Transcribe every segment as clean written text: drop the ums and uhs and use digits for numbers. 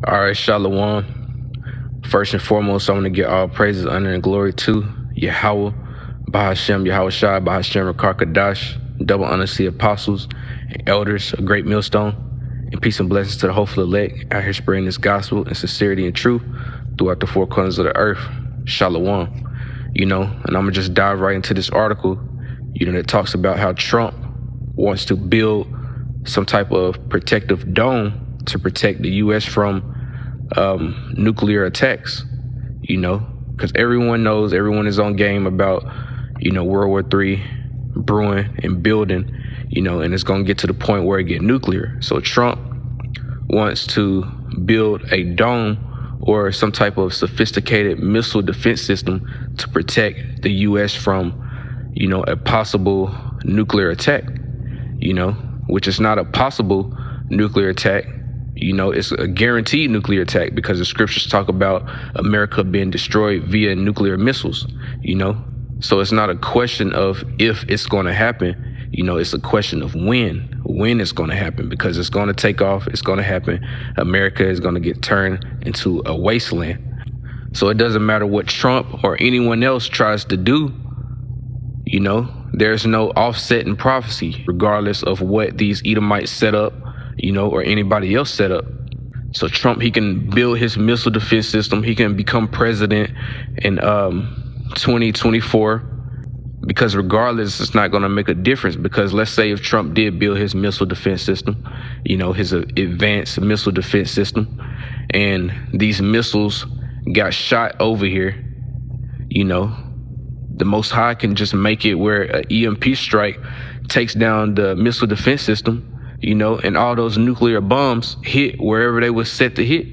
All right, Shalom. First and foremost, I want to give all praises, honor, and glory to Yahweh, Bahashem, Yahweh Shai, Bahashem, Rakakadash, double honor to the apostles and elders, a great millstone, and peace and blessings to the hopeful elect out here spreading this gospel in sincerity and truth throughout the four corners of the earth. Shalom. And I'm going to just dive right into this article, that talks about how Trump wants to build some type of protective dome to protect the U.S. from nuclear attacks, because everyone is on game about, World War III brewing and building, and it's going to get to the point where it get nuclear. So Trump wants to build a dome or some type of sophisticated missile defense system to protect the U.S. from, a possible nuclear attack, which is not a possible nuclear attack. It's a guaranteed nuclear attack because the scriptures talk about America being destroyed via nuclear missiles, So it's not a question of if it's going to happen, it's a question of when it's going to happen, because it's going to take off, it's going to happen. America is going to get turned into a wasteland. So it doesn't matter what Trump or anyone else tries to do, there's no offset in prophecy, regardless of what these Edomites set up, or anybody else set up. So Trump, he can build his missile defense system. He can become president in 2024, because regardless, it's not going to make a difference. Because let's say if Trump did build his missile defense system, his advanced missile defense system, and these missiles got shot over here, the Most High can just make it where an EMP strike takes down the missile defense system, and all those nuclear bombs hit wherever they were set to hit,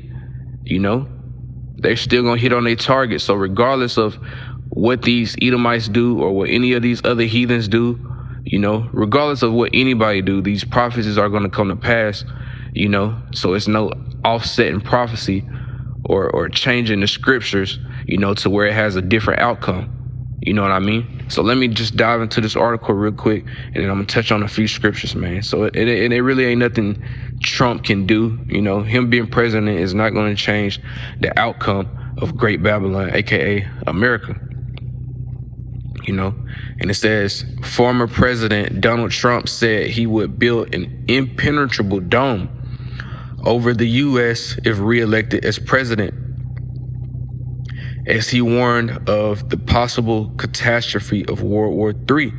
they're still going to hit on their target. So regardless of what these Edomites do or what any of these other heathens do, regardless of what anybody do, these prophecies are going to come to pass, so it's no offset in prophecy or changing the scriptures, to where it has a different outcome. You know what I mean? So let me just dive into this article real quick, and then I'm gonna touch on a few scriptures, man. So it really ain't nothing Trump can do. Him being president is not gonna change the outcome of Great Babylon, aka America. And it says, former President Donald Trump said he would build an impenetrable dome over the U.S. if reelected as president, as he warned of the possible catastrophe of World War III.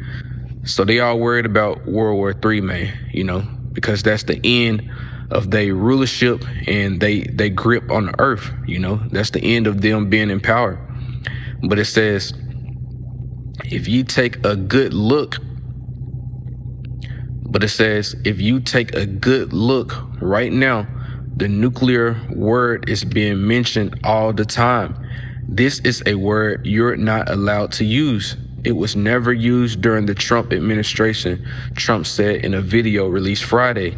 So they all worried about World War III, man, because that's the end of their rulership and they grip on the earth, that's the end of them being in power. But it says, if you take a good look right now, the nuclear word is being mentioned all the time. This is a word you're not allowed to use. It was never used during the Trump administration, Trump said in a video released Friday.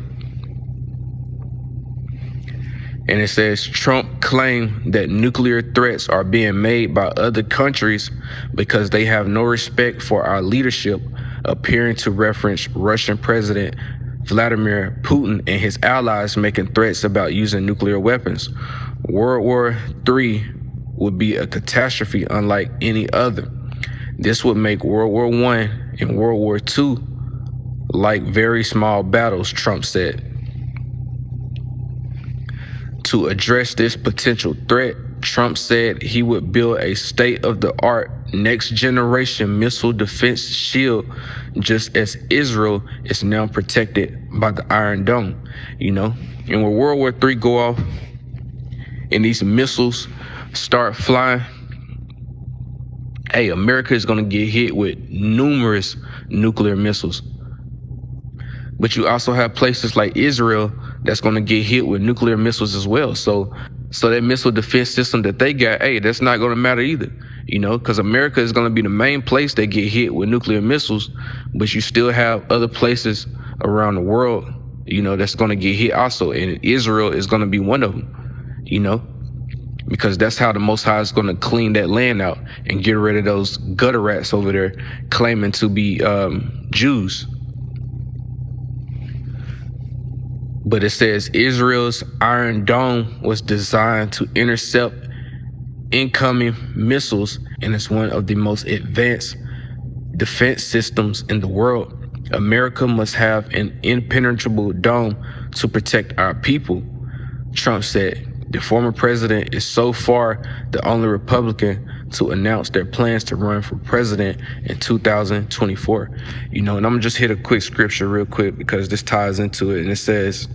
And it says, Trump claimed that nuclear threats are being made by other countries because they have no respect for our leadership, appearing to reference Russian President Vladimir Putin and his allies making threats about using nuclear weapons. World War III would be a catastrophe unlike any other. This would make World War I and World War II like very small battles, Trump said. To address this potential threat, Trump said he would build a state-of-the-art next-generation missile defense shield, just as Israel is now protected by the Iron Dome, And when World War III go off and these missiles start flying, America is going to get hit with numerous nuclear missiles. But you also have places like Israel that's going to get hit with nuclear missiles as well. So that missile defense system that they got, that's not going to matter either, because America is going to be the main place they get hit with nuclear missiles. But you still have other places around the world, that's going to get hit also. And Israel is going to be one of them, because that's how the Most High is going to clean that land out and get rid of those gutter rats over there claiming to be Jews. But it says Israel's Iron Dome was designed to intercept incoming missiles, and it's one of the most advanced defense systems in the world. America must have an impenetrable dome to protect our people, Trump said. The former president is so far the only Republican to announce their plans to run for president in 2024. And I'm gonna just hit a quick scripture real quick because this ties into it. And it says,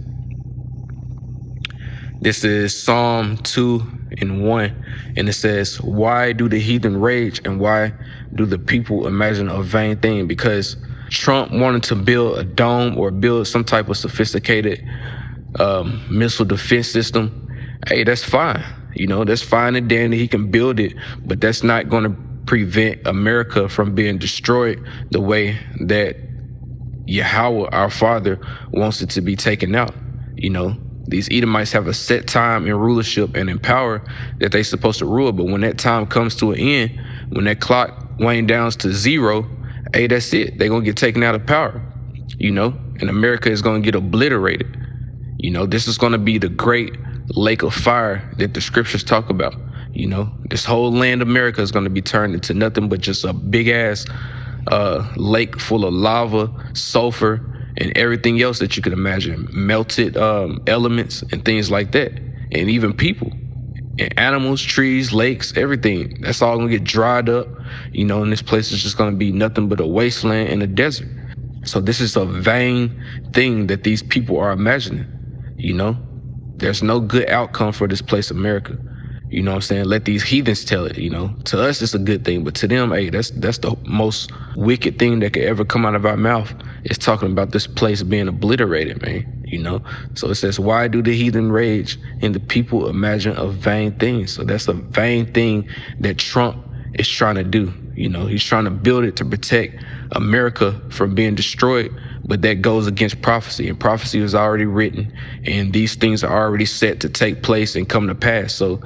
this is Psalm 2:1. And it says, why do the heathen rage and why do the people imagine a vain thing? Because Trump wanted to build a dome or build some type of sophisticated missile defense system. Hey, that's fine. That's fine and dandy. He can build it, but that's not going to prevent America from being destroyed the way that Yahweh, our Father, wants it to be taken out. These Edomites have a set time in rulership and in power that they're supposed to rule. But when that time comes to an end, when that clock winds down to zero, hey, that's it. They're going to get taken out of power, and America is going to get obliterated. This is going to be the great lake of fire that the scriptures talk about. This whole land America is going to be turned into nothing but just a big ass lake full of lava, sulfur, and everything else that you could imagine, melted elements and things like that, and even people and animals, trees, lakes, everything. That's all gonna get dried up, and this place is just gonna be nothing but a wasteland and a desert. So this is a vain thing that these people are imagining. There's no good outcome for this place, America. You know what I'm saying? Let these heathens tell it. To us it's a good thing, but to them, hey, that's the most wicked thing that could ever come out of our mouth, is talking about this place being obliterated, man. So it says, why do the heathen rage and the people imagine a vain thing? So that's a vain thing that Trump is trying to do. He's trying to build it to protect America from being destroyed, but that goes against prophecy, and prophecy was already written, and these things are already set to take place and come to pass. So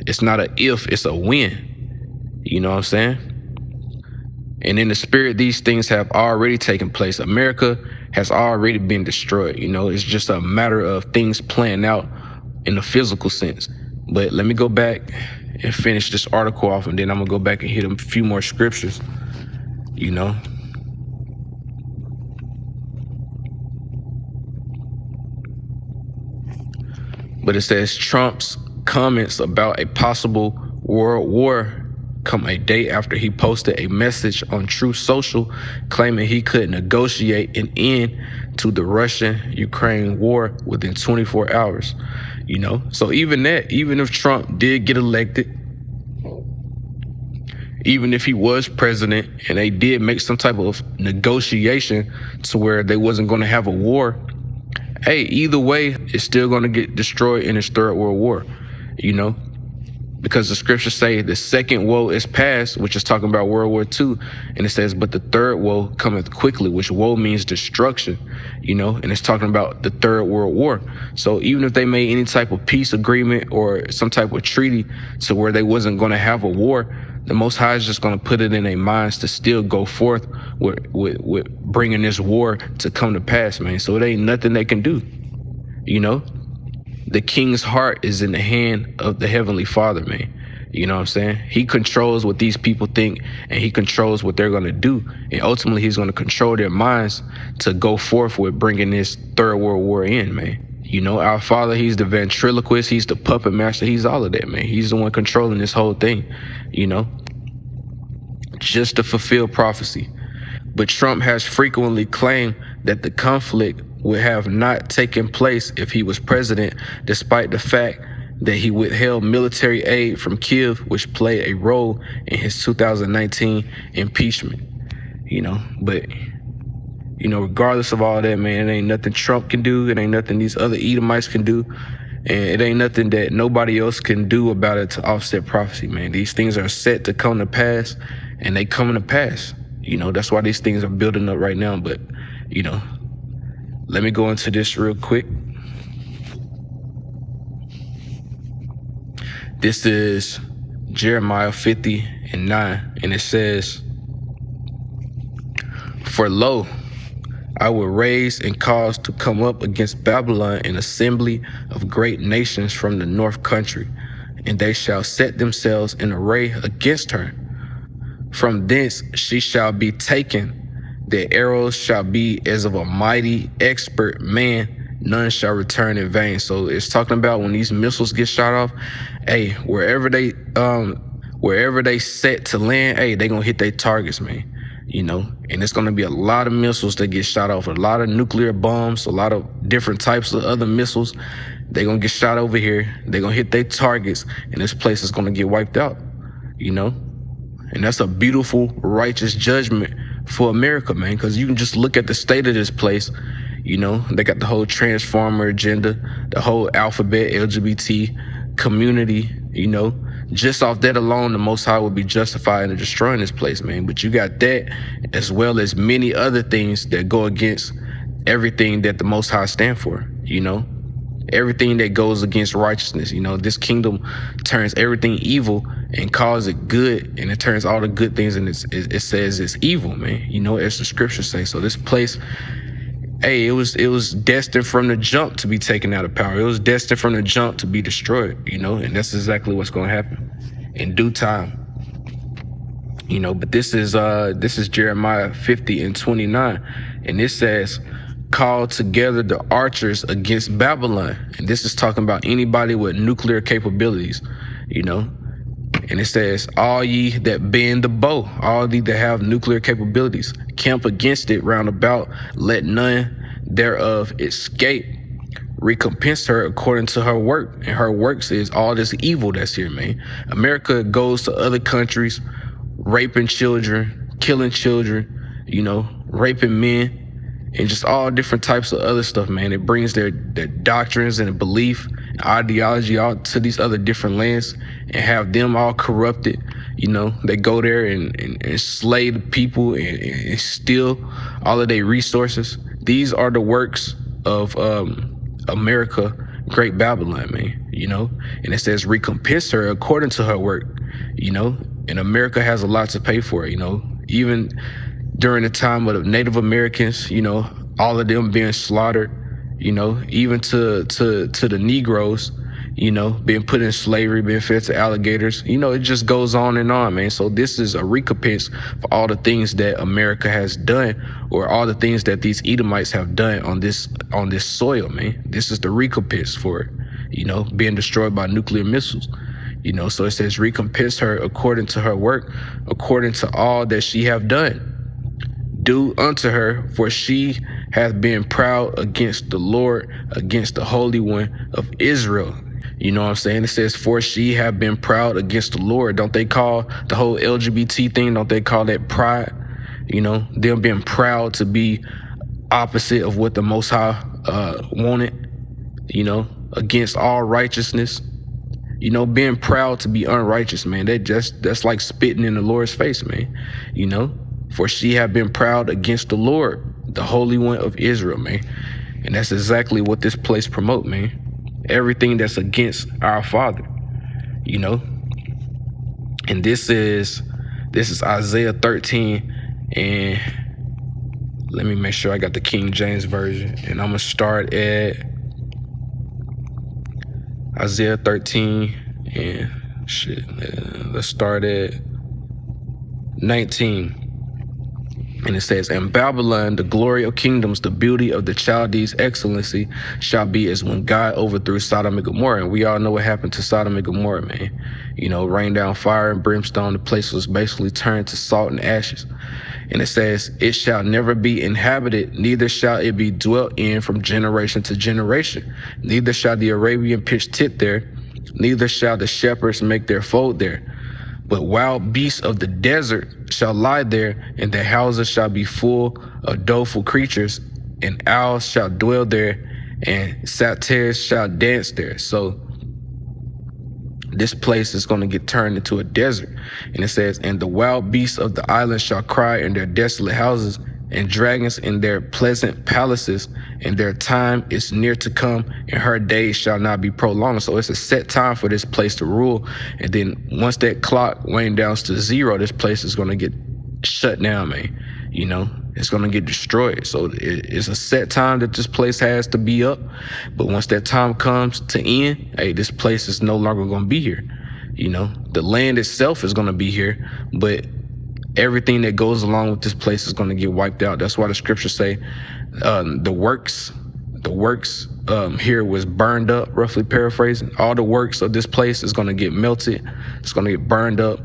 it's not a if, it's a when. You know what I'm saying? And in the spirit, these things have already taken place. America has already been destroyed. It's just a matter of things playing out in the physical sense. But let me go back and finish this article off, and then I'm gonna go back and hit a few more scriptures. But it says Trump's comments about a possible world war come a day after he posted a message on Truth Social claiming he could negotiate an end to the Russian-Ukraine war within 24 hours. So even if Trump did get elected, even if he was president and they did make some type of negotiation to where they wasn't going to have a war, hey, either way, it's still going to get destroyed in its third world war, because the scriptures say the second woe is past, which is talking about World War II. And it says, but the third woe cometh quickly, which woe means destruction, and it's talking about the third world war. So even if they made any type of peace agreement or some type of treaty to where they wasn't going to have a war, the Most High is just going to put it in their minds to still go forth with bringing this war to come to pass, man. So it ain't nothing they can do, The king's heart is in the hand of the Heavenly Father, man. You know what I'm saying? He controls what these people think, and he controls what they're going to do. And ultimately, he's going to control their minds to go forth with bringing this third world war in, man. Our Father, he's the ventriloquist, he's the puppet master, he's all of that, man. He's the one controlling this whole thing, just to fulfill prophecy. But Trump has frequently claimed that the conflict would have not taken place if he was president, despite the fact that he withheld military aid from Kiev, which played a role in his 2019 impeachment. But regardless of all that, man, it ain't nothing Trump can do. It ain't nothing these other Edomites can do. And it ain't nothing that nobody else can do about it to offset prophecy, man. These things are set to come to pass, and they coming to pass. That's why these things are building up right now. But, let me go into this real quick. This is Jeremiah 50:9, and it says, for lo, I will raise and cause to come up against Babylon an assembly of great nations from the north country, and they shall set themselves in array against her. From thence she shall be taken. Their arrows shall be as of a mighty expert man. None shall return in vain. So it's talking about when these missiles get shot off, hey, wherever they set to land, hey, they gonna hit their targets, man. You know, and it's gonna be a lot of missiles that get shot off, a lot of nuclear bombs, a lot of different types of other missiles. They gonna get shot over here. They gonna hit their targets, and this place is gonna get wiped out. You know, and that's a beautiful, righteous judgment for America, man. Because you can just look at the state of this place. You know, they got the whole transformer agenda, the whole alphabet, LGBT community, you know. Just off that alone, the Most High will be justified in destroying this place, man. But you got that, as well as many other things that go against everything that the Most High stand for, you know. Everything that goes against righteousness, you know. This kingdom turns everything evil and calls it good, and it turns all the good things, and it says it's evil, man. You know, as the scriptures say. So this place, hey, it was destined from the jump to be taken out of power. It was destined from the jump to be destroyed, you know, and that's exactly what's going to happen in due time. You know, but this is Jeremiah 50:29, and it says, call together the archers against Babylon. And this is talking about anybody with nuclear capabilities, you know. And it says, all ye that bend the bow, all ye that have nuclear capabilities, camp against it round about, let none thereof escape. Recompense her according to her work. And her works is all this evil that's here, man. America goes to other countries, raping children, killing children, you know, raping men, and just all different types of other stuff, man. It brings their doctrines and belief and ideology out to these other different lands and have them all corrupted. You know, they go there and slay the people and steal all of their resources. These are the works of America, Great Babylon, man, you know. And it says recompense her according to her work, you know. And America has a lot to pay for it, you know. Even during the time of the Native Americans, you know, all of them being slaughtered, you know, even to the Negroes, you know, being put in slavery, being fed to alligators, you know, it just goes on and on, man. So this is a recompense for all the things that America has done, or all the things that these Edomites have done on this soil, man. This is the recompense for it, you know, being destroyed by nuclear missiles. You know, so it says recompense her according to her work, according to all that she have done. Do unto her, for she hath been proud against the Lord, against the Holy One of Israel. You know what I'm saying? It says, for she have been proud against the Lord. Don't they call the whole LGBT thing, don't they call that pride? You know, them being proud to be opposite of what the Most High wanted, you know, against all righteousness. You know, being proud to be unrighteous, man, that's like spitting in the Lord's face, man. You know, for she have been proud against the Lord, the Holy One of Israel, man. And that's exactly what this place promote, man. Everything that's against our Father, you know. And this is Isaiah 13, and let me make sure I got the King James Version, and I'm gonna start at Isaiah 13, and let's start at 19. And it says, and Babylon, the glory of kingdoms, the beauty of the Chaldees' excellency, shall be as when God overthrew Sodom and Gomorrah. And we all know what happened to Sodom and Gomorrah, man. You know, rained down fire and brimstone. The place was basically turned to salt and ashes. And it says, it shall never be inhabited, neither shall it be dwelt in from generation to generation. Neither shall the Arabian pitch tent there, neither shall the shepherds make their fold there. But wild beasts of the desert shall lie there, and their houses shall be full of doleful creatures, and owls shall dwell there, and satyrs shall dance there. So this place is going to get turned into a desert. And it says, and the wild beasts of the islands shall cry in their desolate houses, and dragons in their pleasant palaces, and their time is near to come, and her days shall not be prolonged. So it's a set time for this place to rule. And then once that clock winds down to zero, this place is going to get shut down, man. You know, it's going to get destroyed. So it's a set time that this place has to be up. But once that time comes to end, hey, this place is no longer going to be here. The land itself is going to be here, but everything that goes along with this place is going to get wiped out. That's why the scriptures say the works here was burned up, roughly paraphrasing. All the works of this place is going to get melted. It's going to get burned up.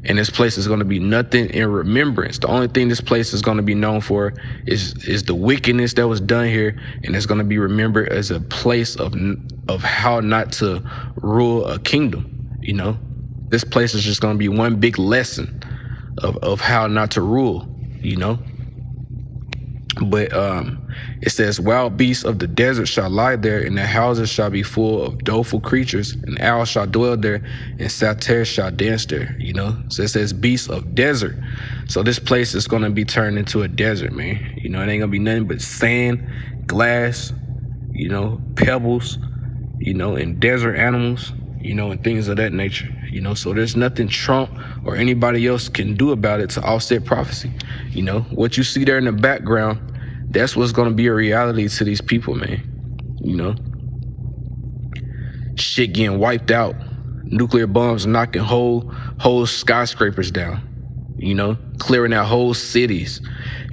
And this place is going to be nothing in remembrance. The only thing this place is going to be known for is the wickedness that was done here, and it's going to be remembered as a place of how not to rule a kingdom. This place is just going to be one big lesson of how not to rule. But it says, wild beasts of the desert shall lie there, and their houses shall be full of doleful creatures, and owls shall dwell there, and satyrs shall dance there. So it says beasts of desert. So this place is going to be turned into a desert, man. It ain't going to be nothing but sand, glass, pebbles, and desert animals, and things of that nature. So there's nothing Trump or anybody else can do about it to offset prophecy. What you see there in the background, that's what's going to be a reality to these people, man. Shit getting wiped out, nuclear bombs knocking whole skyscrapers down, clearing out whole cities,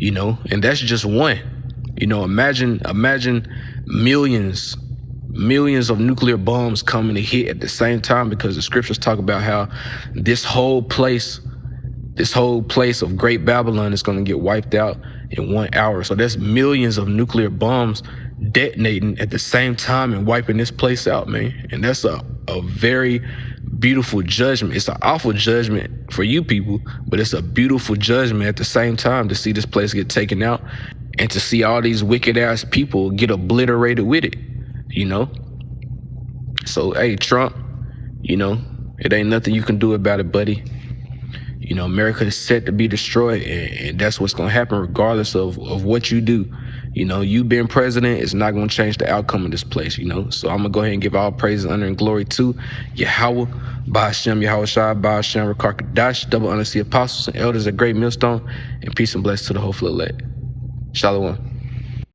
and that's just one. Imagine millions of nuclear bombs coming to hit at the same time, because the scriptures talk about how this whole place of Great Babylon is going to get wiped out in 1 hour. So there's millions of nuclear bombs detonating at the same time and wiping this place out, man. And that's a very beautiful judgment. It's an awful judgment for you people, but it's a beautiful judgment at the same time to see this place get taken out and to see all these wicked ass people get obliterated with it. So, hey, Trump, it ain't nothing you can do about it, buddy. America is set to be destroyed, and that's what's going to happen regardless of what you do. You being president is not going to change the outcome of this place, So I'm going to go ahead and give all praise, honor, and glory to Yahweh, Bahashem, Yahweh Shai, Bahashem, Rakar double honor to the apostles and elders at Great Millstone, and peace and blessings to the whole elect. Shalom.